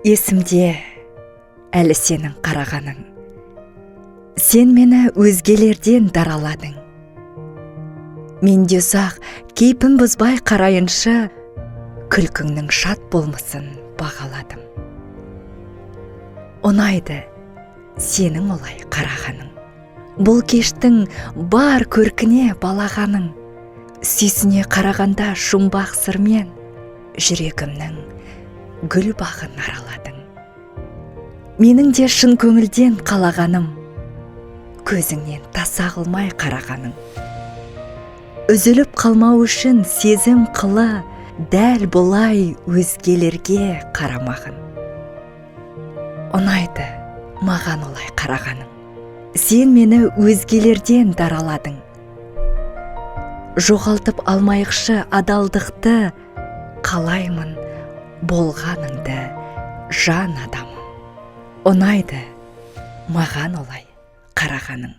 Есімде әлі сенің қарағаның. Сен мені өзгелерден дараладың. Менде ұзақ кейпін бұзбай қарайыншы, күлкіңнің шат болмысын бағаладым. Ұнайды сенің олай қарағаның. Бұл кештің бар көркіне балағаның. Сүйсіне қарағанда жұмбақ сырмен, жүрегімнің гүл бағын араладың. Менің де шын көңілден қалағаным, көзіңнен таса қылмай қарағаның. Үзіліп қалмау үшін сезім қылы, дәл бұлай өзгелерге қарамағын. Ұнайды маған олай қарағаның. Сен мені өзгелерден дараладың. Жоғалтып алмайықшы адалдықты, қалаймын болғаныңды жан адамым. Ұнайды маған олай қарағаның.